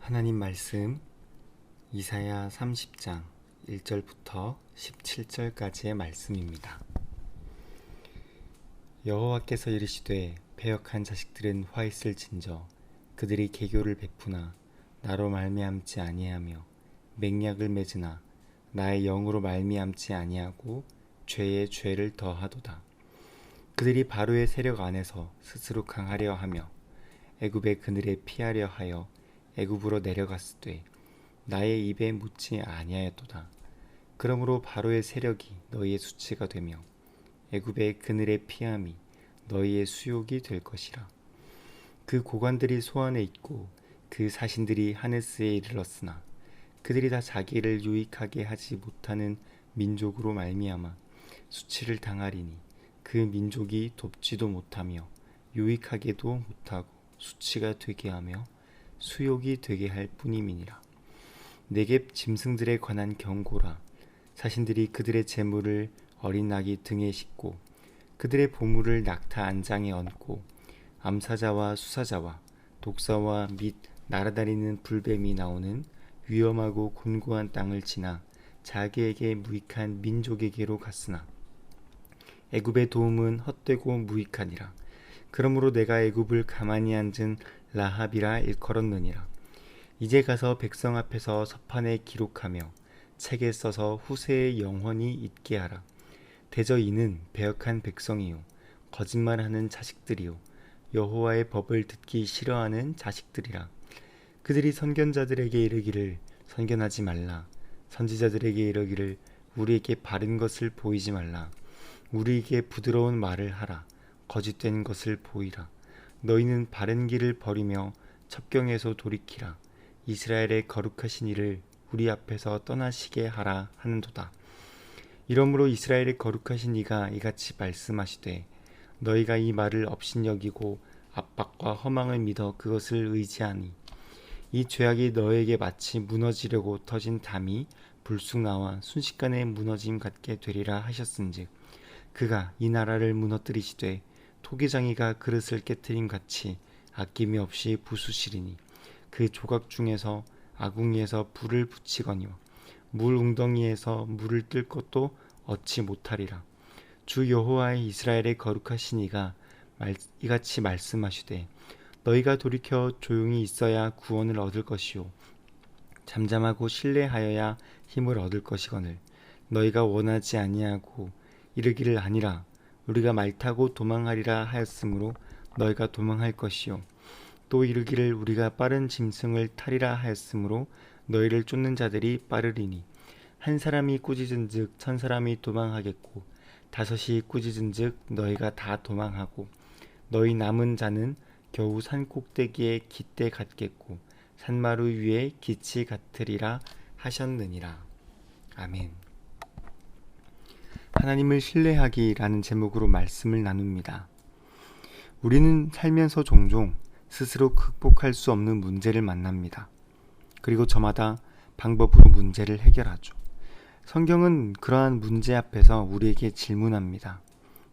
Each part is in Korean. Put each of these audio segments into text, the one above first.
하나님 말씀 이사야 30장 1절부터 17절까지의 말씀입니다. 여호와께서 이르시되 패역한 자식들은 화 있을진저 그들이 계교를 베푸나 나로 말미암지 아니하며 맹약을 맺으나 나의 영으로 말미암지 아니하고 죄에 죄를 더하도다. 그들이 바로의 세력 안에서 스스로 강하려 하며 애굽의 그늘에 피하려 하여 애굽으로 내려갔으되 나의 입에 묻지 아니하였도다. 그러므로 바로의 세력이 너희의 수치가 되며 애굽의 그늘에 피함이 너희의 수욕이 될 것이라. 그 고관들이 소안에 있고 그 사신들이 하네스에 이르렀으나 그들이 다 자기를 유익하게 하지 못하는 민족으로 말미암아 수치를 당하리니 그 민족이 돕지도 못하며 유익하게도 못하고 수치가 되게 하며 수욕이 되게 할 뿐임이니라. 네겝 짐승들에 관한 경고라. 사신들이 그들의 재물을 어린 낙이 등에 싣고 그들의 보물을 낙타 안장에 얹고 암사자와 수사자와 독사와 및 날아다니는 불뱀이 나오는 위험하고 곤고한 땅을 지나 자기에게 무익한 민족에게로 갔으나 애굽의 도움은 헛되고 무익하니라. 그러므로 내가 애굽을 가만히 앉은 라합이라 일컬었느니라. 이제 가서 백성 앞에서 서판에 기록하며 책에 써서 후세에 영원히 있게 하라. 대저 이는 배역한 백성이요 거짓말하는 자식들이요 여호와의 법을 듣기 싫어하는 자식들이라. 그들이 선견자들에게 이르기를 선견하지 말라. 선지자들에게 이르기를 우리에게 바른 것을 보이지 말라. 우리에게 부드러운 말을 하라. 거짓된 것을 보이라. 너희는 바른 길을 버리며 첩경에서 돌이키라. 이스라엘의 거룩하신 이를 우리 앞에서 떠나시게 하라 하는도다. 이러므로 이스라엘의 거룩하신 이가 이같이 말씀하시되 너희가 이 말을 업신여기고 압박과 허망을 믿어 그것을 의지하니 이 죄악이 너에게 마치 무너지려고 터진 담이 불쑥 나와 순식간에 무너짐 같게 되리라 하셨은즉 그가 이 나라를 무너뜨리시되 토기장이가 그릇을 깨트림 같이 아낌이 없이 부수시리니 그 조각 중에서 아궁이에서 불을 붙이거니와 물 웅덩이에서 물을 뜰 것도 얻지 못하리라. 주 여호와의 이스라엘의 거룩하신 이가 이같이 말씀하시되 너희가 돌이켜 조용히 있어야 구원을 얻을 것이요 잠잠하고 신뢰하여야 힘을 얻을 것이거늘 너희가 원하지 아니하고 이르기를 아니라 우리가 말 타고 도망하리라 하였으므로 너희가 도망할 것이요 또 이르기를 우리가 빠른 짐승을 타리라 하였으므로 너희를 쫓는 자들이 빠르리니 한 사람이 꾸짖은즉 천 사람이 도망하겠고 다섯이 꾸짖은즉 너희가 다 도망하고 너희 남은 자는 겨우 산 꼭대기에 깃대 같겠고 산마루 위에 깃이 같으리라 하셨느니라. 아멘. 하나님을 신뢰하기라는 제목으로 말씀을 나눕니다. 우리는 살면서 종종 스스로 극복할 수 없는 문제를 만납니다. 그리고 저마다 방법으로 문제를 해결하죠. 성경은 그러한 문제 앞에서 우리에게 질문합니다.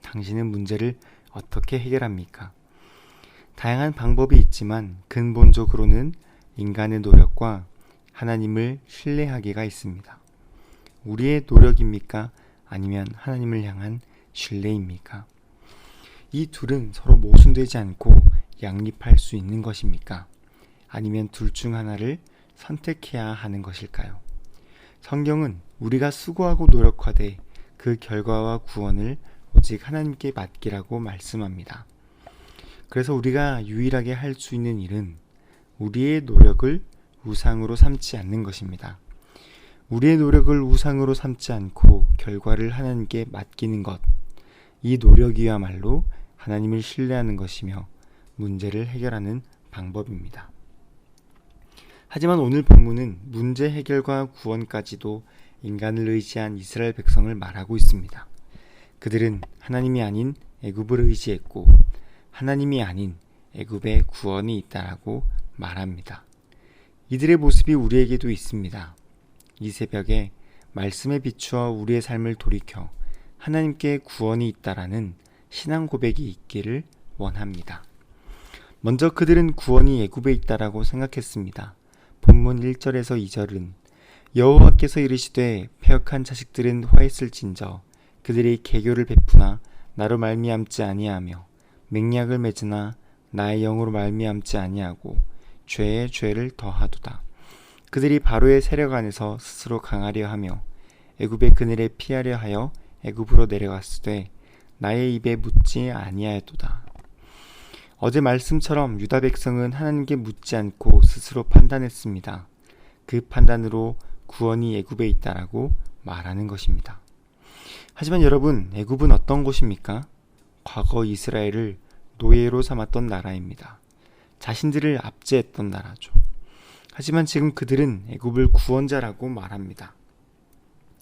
당신은 문제를 어떻게 해결합니까? 다양한 방법이 있지만 근본적으로는 인간의 노력과 하나님을 신뢰하기가 있습니다. 우리의 노력입니까? 아니면 하나님을 향한 신뢰입니까? 이 둘은 서로 모순되지 않고 양립할 수 있는 것입니까? 아니면 둘 중 하나를 선택해야 하는 것일까요? 성경은 우리가 수고하고 노력하되 그 결과와 구원을 오직 하나님께 맡기라고 말씀합니다. 그래서 우리가 유일하게 할 수 있는 일은 우리의 노력을 우상으로 삼지 않는 것입니다. 우리의 노력을 우상으로 삼지 않고 결과를 하나님께 맡기는 것, 이 노력이야말로 하나님을 신뢰하는 것이며 문제를 해결하는 방법입니다. 하지만 오늘 본문은 문제 해결과 구원까지도 인간을 의지한 이스라엘 백성을 말하고 있습니다. 그들은 하나님이 아닌 애굽을 의지했고 하나님이 아닌 애굽에 구원이 있다라고 말합니다. 이들의 모습이 우리에게도 있습니다. 이 새벽에 말씀에 비추어 우리의 삶을 돌이켜 하나님께 구원이 있다라는 신앙 고백이 있기를 원합니다. 먼저 그들은 구원이 애굽에 있다라고 생각했습니다. 본문 1절에서 2절은 여호와께서 이르시되 패역한 자식들은 화 있을진저 그들이 계교를 베푸나 나로 말미암지 아니하며 맹약을 맺으나 나의 영으로 말미암지 아니하고 죄에 죄를 더하도다. 그들이 바로의 세력 안에서 스스로 강하려 하며 애굽의 그늘에 피하려 하여 애굽으로 내려갔으되 나의 입에 묻지 아니하였도다. 어제 말씀처럼 유다 백성은 하나님께 묻지 않고 스스로 판단했습니다. 그 판단으로 구원이 애굽에 있다라고 말하는 것입니다. 하지만 여러분, 애굽은 어떤 곳입니까? 과거 이스라엘을 노예로 삼았던 나라입니다. 자신들을 압제했던 나라죠. 하지만 지금 그들은 애굽을 구원자라고 말합니다.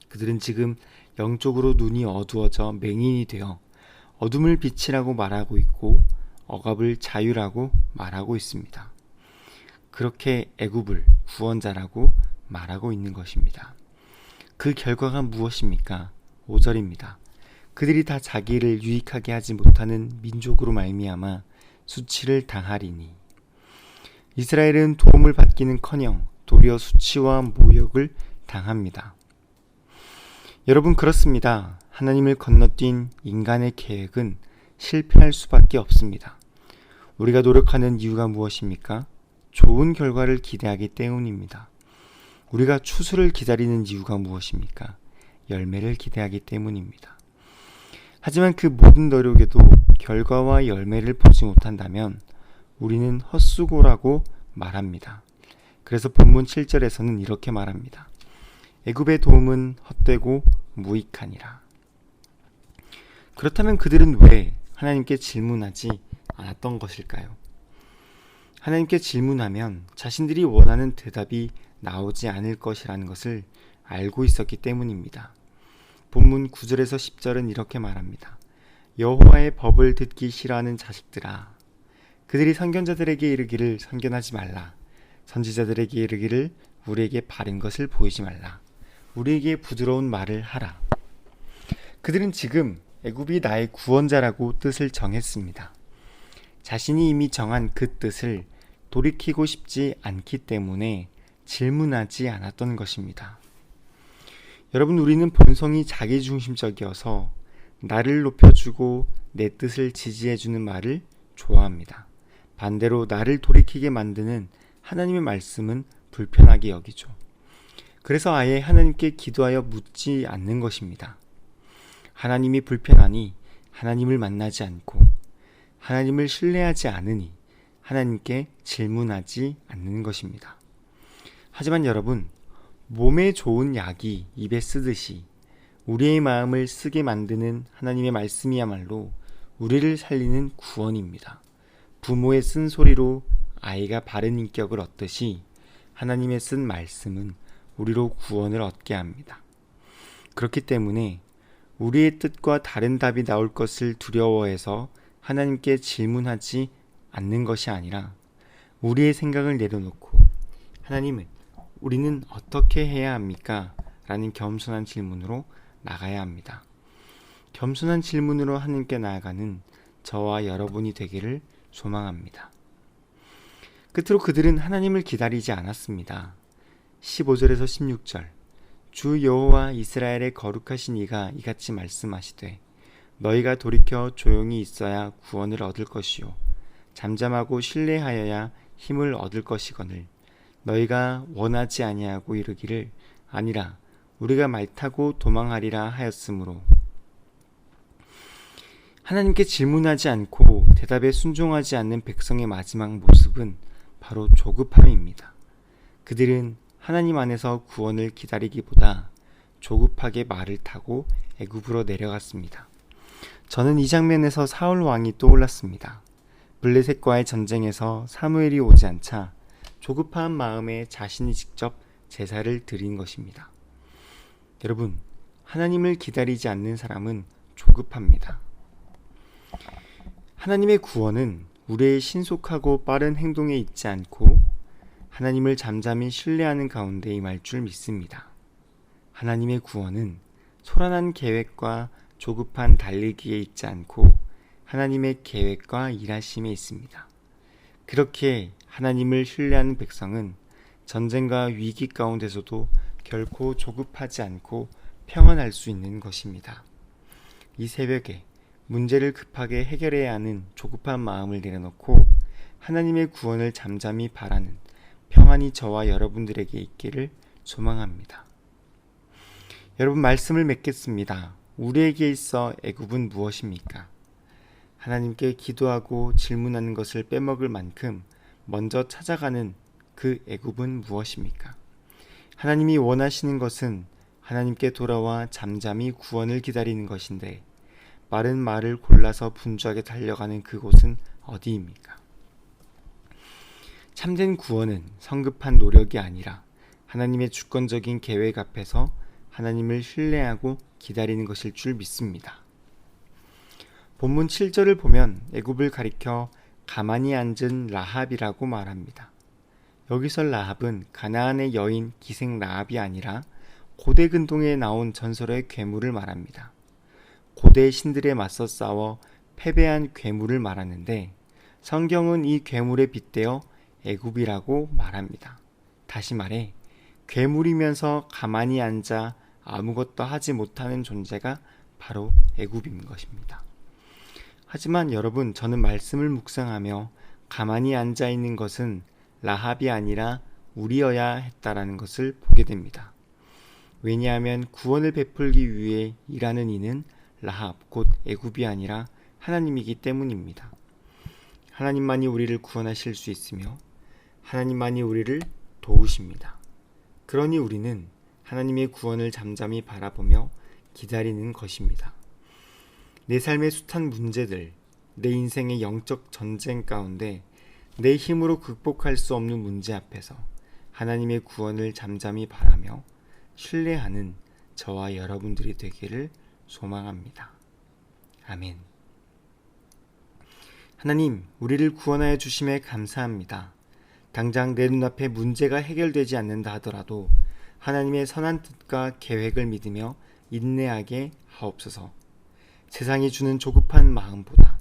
그들은 지금 영적으로 눈이 어두워져 맹인이 되어 어둠을 빛이라고 말하고 있고 억압을 자유라고 말하고 있습니다. 그렇게 애굽을 구원자라고 말하고 있는 것입니다. 그 결과가 무엇입니까? 5절입니다. 그들이 다 자기를 유익하게 하지 못하는 민족으로 말미암아 수치를 당하리니. 이스라엘은 도움을 받기는커녕 도리어 수치와 모욕을 당합니다. 여러분, 그렇습니다. 하나님을 건너뛴 인간의 계획은 실패할 수밖에 없습니다. 우리가 노력하는 이유가 무엇입니까? 좋은 결과를 기대하기 때문입니다. 우리가 추수를 기다리는 이유가 무엇입니까? 열매를 기대하기 때문입니다. 하지만 그 모든 노력에도 결과와 열매를 보지 못한다면 우리는 헛수고라고 말합니다. 그래서 본문 7절에서는 이렇게 말합니다. 애굽의 도움은 헛되고 무익하니라. 그렇다면 그들은 왜 하나님께 질문하지 않았던 것일까요? 하나님께 질문하면 자신들이 원하는 대답이 나오지 않을 것이라는 것을 알고 있었기 때문입니다. 본문 9절에서 10절은 이렇게 말합니다. 여호와의 법을 듣기 싫어하는 자식들아, 그들이 선견자들에게 이르기를 선견하지 말라, 선지자들에게 이르기를 우리에게 바른 것을 보이지 말라, 우리에게 부드러운 말을 하라. 그들은 지금 애굽이 나의 구원자라고 뜻을 정했습니다. 자신이 이미 정한 그 뜻을 돌이키고 싶지 않기 때문에 질문하지 않았던 것입니다. 여러분, 우리는 본성이 자기중심적이어서 나를 높여주고 내 뜻을 지지해주는 말을 좋아합니다. 반대로 나를 돌이키게 만드는 하나님의 말씀은 불편하게 여기죠. 그래서 아예 하나님께 기도하여 묻지 않는 것입니다. 하나님이 불편하니 하나님을 만나지 않고 하나님을 신뢰하지 않으니 하나님께 질문하지 않는 것입니다. 하지만 여러분, 몸에 좋은 약이 입에 쓰듯이 우리의 마음을 쓰게 만드는 하나님의 말씀이야말로 우리를 살리는 구원입니다. 부모의 쓴 소리로 아이가 바른 인격을 얻듯이 하나님의 쓴 말씀은 우리로 구원을 얻게 합니다. 그렇기 때문에 우리의 뜻과 다른 답이 나올 것을 두려워해서 하나님께 질문하지 않는 것이 아니라 우리의 생각을 내려놓고 하나님은 우리는 어떻게 해야 합니까? 라는 겸손한 질문으로 나가야 합니다. 겸손한 질문으로 하나님께 나아가는 저와 여러분이 되기를 소망합니다. 끝으로 그들은 하나님을 기다리지 않았습니다. 15절에서 16절, 주 여호와 이스라엘의 거룩하신 이가 이같이 말씀하시되 너희가 돌이켜 조용히 있어야 구원을 얻을 것이요 잠잠하고 신뢰하여야 힘을 얻을 것이거늘 너희가 원하지 아니하고 이르기를 아니라 우리가 말 타고 도망하리라 하였으므로. 하나님께 질문하지 않고 대답에 순종하지 않는 백성의 마지막 모습은 바로 조급함입니다. 그들은 하나님 안에서 구원을 기다리기보다 조급하게 말을 타고 애굽으로 내려갔습니다. 저는 이 장면에서 사울 왕이 떠올랐습니다. 블레셋과의 전쟁에서 사무엘이 오지 않자 조급한 마음에 자신이 직접 제사를 드린 것입니다. 여러분, 하나님을 기다리지 않는 사람은 조급합니다. 하나님의 구원은 우리의 신속하고 빠른 행동에 있지 않고 하나님을 잠잠히 신뢰하는 가운데 임할 줄 믿습니다. 하나님의 구원은 소란한 계획과 조급한 달리기에 있지 않고 하나님의 계획과 일하심에 있습니다. 그렇게 하나님을 신뢰하는 백성은 전쟁과 위기 가운데서도 결코 조급하지 않고 평안할 수 있는 것입니다. 이 새벽에 문제를 급하게 해결해야 하는 조급한 마음을 내려놓고 하나님의 구원을 잠잠히 바라는 평안이 저와 여러분들에게 있기를 소망합니다. 여러분, 말씀을 맺겠습니다. 우리에게 있어 애굽은 무엇입니까? 하나님께 기도하고 질문하는 것을 빼먹을 만큼 먼저 찾아가는 그 애굽은 무엇입니까? 하나님이 원하시는 것은 하나님께 돌아와 잠잠히 구원을 기다리는 것인데 빠른 말을 골라서 분주하게 달려가는 그곳은 어디입니까? 참된 구원은 성급한 노력이 아니라 하나님의 주권적인 계획 앞에서 하나님을 신뢰하고 기다리는 것일 줄 믿습니다. 본문 7절을 보면 애굽을 가리켜 가만히 앉은 라합이라고 말합니다. 여기서 라합은 가나안의 여인 기생 라합이 아니라 고대 근동에 나온 전설의 괴물을 말합니다. 고대 신들에 맞서 싸워 패배한 괴물을 말하는데 성경은 이 괴물에 빗대어 애굽이라고 말합니다. 다시 말해 괴물이면서 가만히 앉아 아무것도 하지 못하는 존재가 바로 애굽인 것입니다. 하지만 여러분, 저는 말씀을 묵상하며 가만히 앉아 있는 것은 라합이 아니라 우리여야 했다라는 것을 보게 됩니다. 왜냐하면 구원을 베풀기 위해 일하는 이는 라합 곧 애굽이 아니라 하나님이기 때문입니다. 하나님만이 우리를 구원하실 수 있으며 하나님만이 우리를 도우십니다. 그러니 우리는 하나님의 구원을 잠잠히 바라보며 기다리는 것입니다. 내 삶의 숱한 문제들, 내 인생의 영적 전쟁 가운데 내 힘으로 극복할 수 없는 문제 앞에서 하나님의 구원을 잠잠히 바라며 신뢰하는 저와 여러분들이 되기를 소망합니다. 아멘. 하나님, 우리를 구원하여 주심에 감사합니다. 당장 내 눈앞에 문제가 해결되지 않는다 하더라도 하나님의 선한 뜻과 계획을 믿으며 인내하게 하옵소서. 세상이 주는 조급한 마음보다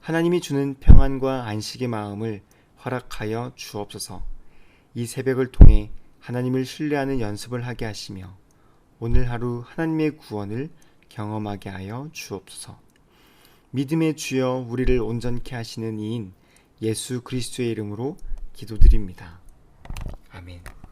하나님이 주는 평안과 안식의 마음을 허락하여 주옵소서. 이 새벽을 통해 하나님을 신뢰하는 연습을 하게 하시며 오늘 하루 하나님의 구원을 경험하게 하여 주옵소서. 믿음의 주여 우리를 온전케 하시는 이인 예수 그리스도의 이름으로 기도드립니다. 아멘.